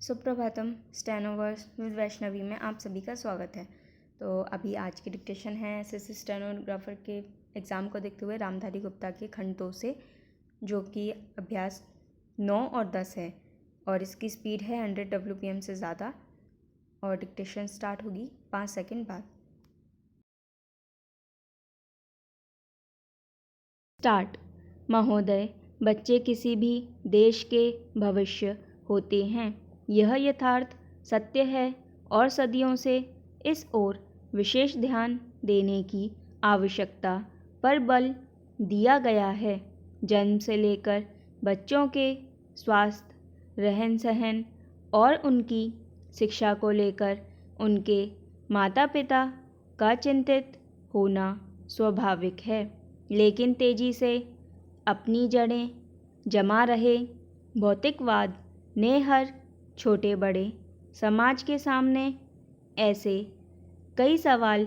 Suprabhatam. स्टेनोवर्स with Vaishnavi में आप सभी का स्वागत है। तो अभी आज की डिक्टेशन है एसएससी स्टेनोग्राफर के एग्ज़ाम को देखते हुए रामधारी गुप्ता के खंड 2 से, जो कि अभ्यास 9 और 10 है और इसकी स्पीड है 100 WPM से ज़्यादा। और डिक्टेशन स्टार्ट होगी 5 सेकंड बाद। स्टार्ट। महोदय, बच्चे किसी भी देश के भविष्य होते हैं, यह यथार्थ सत्य है और सदियों से इस ओर विशेष ध्यान देने की आवश्यकता पर बल दिया गया है। जन्म से लेकर बच्चों के स्वास्थ्य, रहन सहन और उनकी शिक्षा को लेकर उनके माता पिता का चिंतित होना स्वाभाविक है, लेकिन तेजी से अपनी जड़ें जमा रहे भौतिकवाद ने हर छोटे बड़े समाज के सामने ऐसे कई सवाल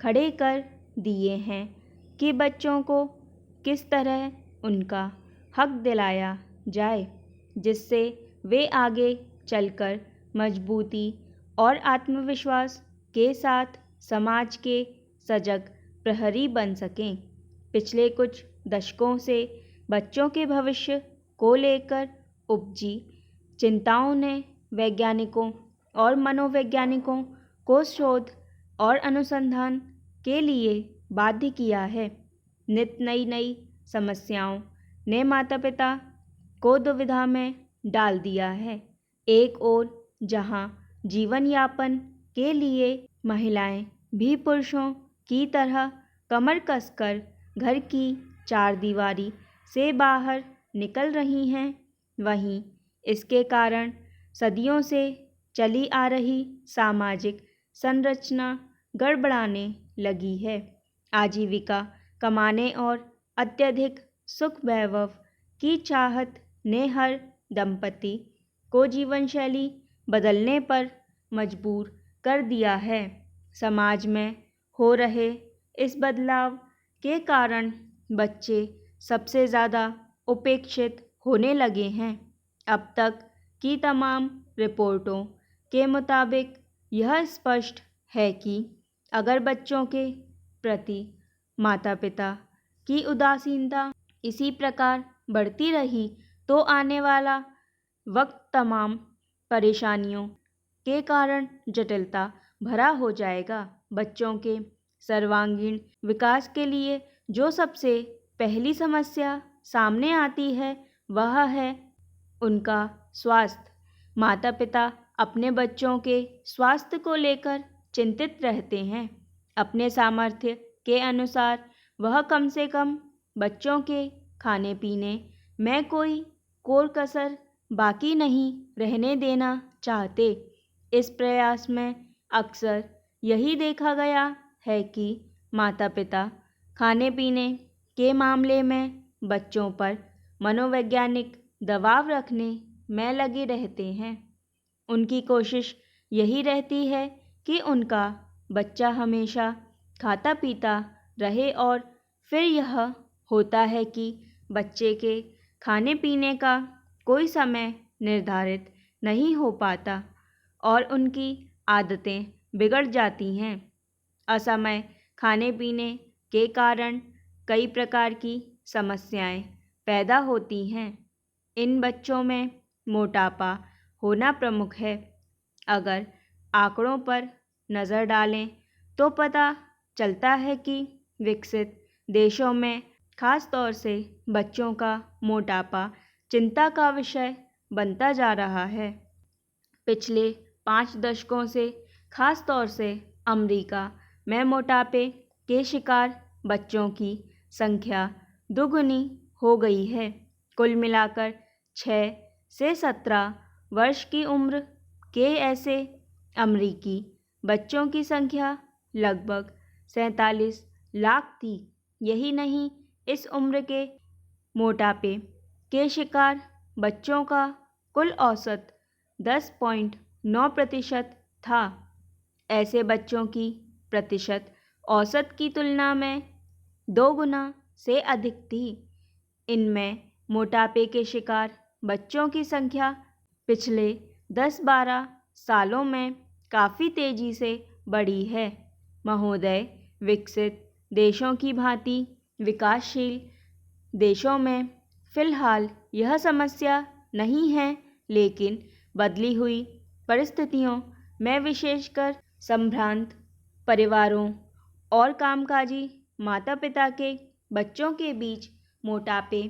खड़े कर दिए हैं कि बच्चों को किस तरह उनका हक दिलाया जाए, जिससे वे आगे चलकर मजबूती और आत्मविश्वास के साथ समाज के सजग प्रहरी बन सकें। पिछले कुछ दशकों से बच्चों के भविष्य को लेकर उपजी चिंताओं ने वैज्ञानिकों और मनोवैज्ञानिकों को शोध और अनुसंधान के लिए बाध्य किया है। नित नई समस्याओं ने माता पिता को दुविधा में डाल दिया है। एक ओर जहां जीवन यापन के लिए महिलाएं भी पुरुषों की तरह कमर कसकर घर की चारदीवारी से बाहर निकल रही हैं, वहीं इसके कारण सदियों से चली आ रही सामाजिक संरचना गड़बड़ाने लगी है। आजीविका कमाने और अत्यधिक सुख वैभव की चाहत ने हर दंपति को जीवन शैली बदलने पर मजबूर कर दिया है। समाज में हो रहे इस बदलाव के कारण बच्चे सबसे ज़्यादा उपेक्षित होने लगे हैं। अब तक की तमाम रिपोर्टों के मुताबिक यह स्पष्ट है कि अगर बच्चों के प्रति माता पिता की उदासीनता इसी प्रकार बढ़ती रही तो आने वाला वक्त तमाम परेशानियों के कारण जटिलता भरा हो जाएगा। बच्चों के सर्वांगीण विकास के लिए जो सबसे पहली समस्या सामने आती है वह है उनका स्वास्थ्य। माता पिता अपने बच्चों के स्वास्थ्य को लेकर चिंतित रहते हैं। अपने सामर्थ्य के अनुसार वह कम से कम बच्चों के खाने पीने में कोई कोर कसर बाकी नहीं रहने देना चाहते। इस प्रयास में अक्सर यही देखा गया है कि माता पिता खाने पीने के मामले में बच्चों पर मनोवैज्ञानिक दबाव रखने में लगे रहते हैं। उनकी कोशिश यही रहती है कि उनका बच्चा हमेशा खाता पीता रहे और फिर यह होता है कि बच्चे के खाने पीने का कोई समय निर्धारित नहीं हो पाता और उनकी आदतें बिगड़ जाती हैं। असमय खाने पीने के कारण कई प्रकार की समस्याएं पैदा होती हैं। इन बच्चों में मोटापा होना प्रमुख है। अगर आंकड़ों पर नज़र डालें तो पता चलता है कि विकसित देशों में खास तौर से बच्चों का मोटापा चिंता का विषय बनता जा रहा है। पिछले 5 दशकों से खास तौर से अमेरिका में मोटापे के शिकार बच्चों की संख्या दुगुनी हो गई है। कुल मिलाकर 6 से 17 वर्ष की उम्र के ऐसे अमेरिकी बच्चों की संख्या लगभग 47 लाख थी। यही नहीं, इस उम्र के मोटापे के शिकार बच्चों का कुल औसत 10.9% था। ऐसे बच्चों की प्रतिशत औसत की तुलना में 2 गुना से अधिक थी। इनमें मोटापे के शिकार बच्चों की संख्या पिछले 10-12 सालों में काफ़ी तेज़ी से बढ़ी है। महोदय, विकसित देशों की भांति विकासशील देशों में फ़िलहाल यह समस्या नहीं है, लेकिन बदली हुई परिस्थितियों में विशेषकर संभ्रांत परिवारों और कामकाजी माता-पिता के बच्चों के बीच मोटापे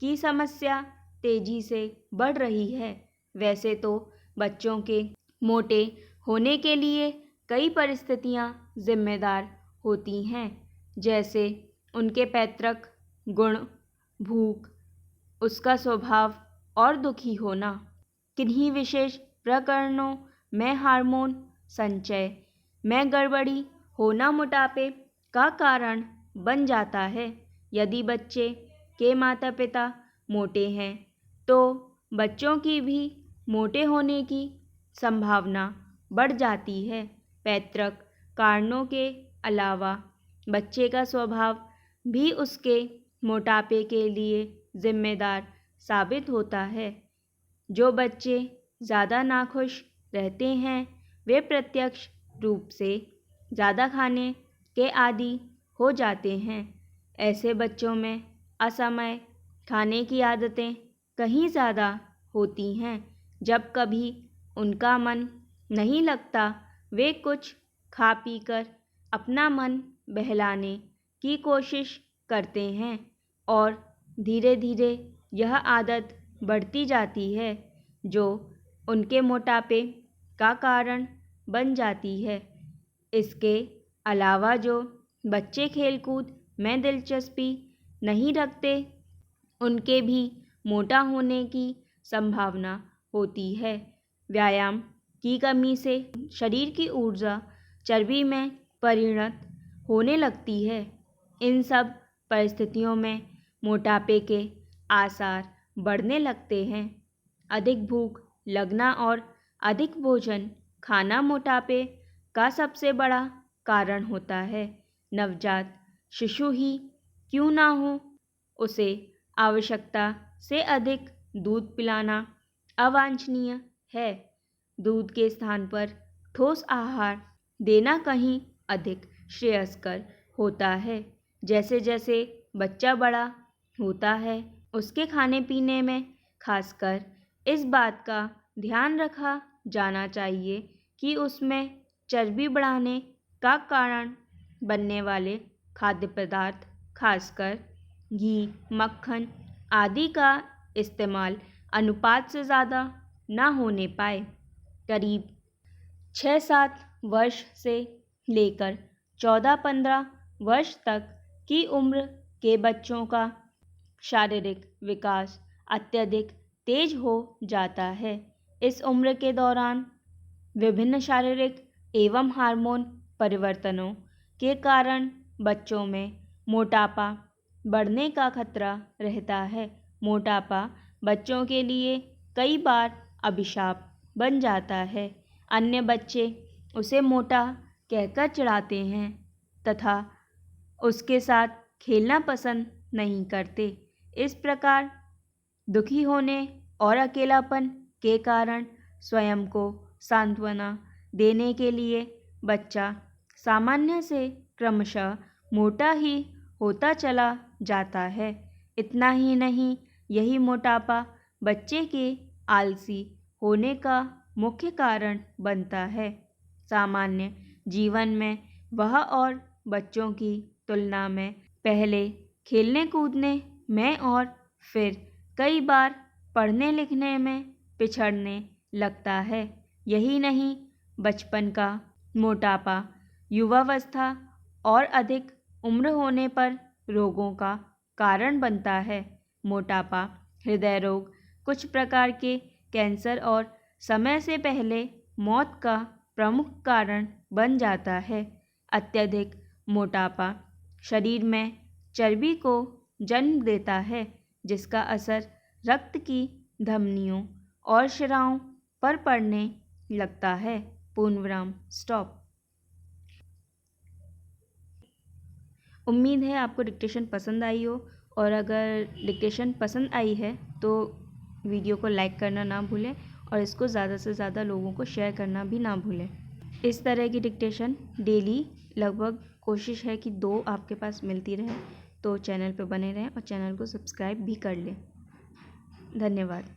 की समस्या तेज़ी से बढ़ रही है। वैसे तो बच्चों के मोटे होने के लिए कई परिस्थितियां जिम्मेदार होती हैं, जैसे उनके पैतृक गुण, भूख, उसका स्वभाव और दुखी होना। किन्हीं विशेष प्रकरणों में हार्मोन संचय में गड़बड़ी होना मोटापे का कारण बन जाता है। यदि बच्चे के माता पिता मोटे हैं तो बच्चों की भी मोटे होने की संभावना बढ़ जाती है। पैतृक कारणों के अलावा बच्चे का स्वभाव भी उसके मोटापे के लिए जिम्मेदार साबित होता है। जो बच्चे ज़्यादा नाखुश रहते हैं वे प्रत्यक्ष रूप से ज़्यादा खाने के आदी हो जाते हैं। ऐसे बच्चों में असमय खाने की आदतें कहीं ज़्यादा होती हैं। जब कभी उनका मन नहीं लगता वे कुछ खा पीकर अपना मन बहलाने की कोशिश करते हैं और धीरे धीरे यह आदत बढ़ती जाती है, जो उनके मोटापे का कारण बन जाती है। इसके अलावा जो बच्चे खेलकूद में दिलचस्पी नहीं रखते उनके भी मोटा होने की संभावना होती है। व्यायाम की कमी से शरीर की ऊर्जा चर्बी में परिणत होने लगती है। इन सब परिस्थितियों में मोटापे के आसार बढ़ने लगते हैं। अधिक भूख लगना और अधिक भोजन खाना मोटापे का सबसे बड़ा कारण होता है। नवजात शिशु ही क्यों ना हो, उसे आवश्यकता से अधिक दूध पिलाना अवांछनीय है। दूध के स्थान पर ठोस आहार देना कहीं अधिक श्रेयस्कर होता है। जैसे जैसे बच्चा बड़ा होता है उसके खाने पीने में खासकर इस बात का ध्यान रखा जाना चाहिए कि उसमें चर्बी बढ़ाने का कारण बनने वाले खाद्य पदार्थ, खासकर घी, मक्खन आदि का इस्तेमाल अनुपात से ज़्यादा ना होने पाए। करीब 6-7 वर्ष से लेकर 14-15 वर्ष तक की उम्र के बच्चों का शारीरिक विकास अत्यधिक तेज हो जाता है। इस उम्र के दौरान विभिन्न शारीरिक एवं हार्मोन परिवर्तनों के कारण बच्चों में मोटापा बढ़ने का खतरा रहता है। मोटापा बच्चों के लिए कई बार अभिशाप बन जाता है। अन्य बच्चे उसे मोटा कहकर चिढ़ाते हैं तथा उसके साथ खेलना पसंद नहीं करते। इस प्रकार दुखी होने और अकेलापन के कारण स्वयं को सांत्वना देने के लिए बच्चा सामान्य से क्रमशः मोटा ही होता चला जाता है। इतना ही नहीं, यही मोटापा बच्चे के आलसी होने का मुख्य कारण बनता है। सामान्य जीवन में वह और बच्चों की तुलना में पहले खेलने कूदने में और फिर कई बार पढ़ने लिखने में पिछड़ने लगता है। यही नहीं, बचपन का मोटापा युवावस्था और अधिक उम्र होने पर रोगों का कारण बनता है। मोटापा, हृदय रोग, कुछ प्रकार के कैंसर और समय से पहले मौत का प्रमुख कारण बन जाता है। अत्यधिक मोटापा शरीर में चर्बी को जन्म देता है, जिसका असर रक्त की धमनियों और शिराओं पर पड़ने लगता है। पूर्णविराम स्टॉप। उम्मीद है आपको डिक्टेशन पसंद आई हो, और अगर डिक्टेशन पसंद आई है तो वीडियो को लाइक करना ना भूलें और इसको ज़्यादा से ज़्यादा लोगों को शेयर करना भी ना भूलें। इस तरह की डिक्टेशन डेली लगभग कोशिश है कि 2 आपके पास मिलती रहे। तो चैनल पे बने रहें और चैनल को सब्सक्राइब भी कर लें। धन्यवाद।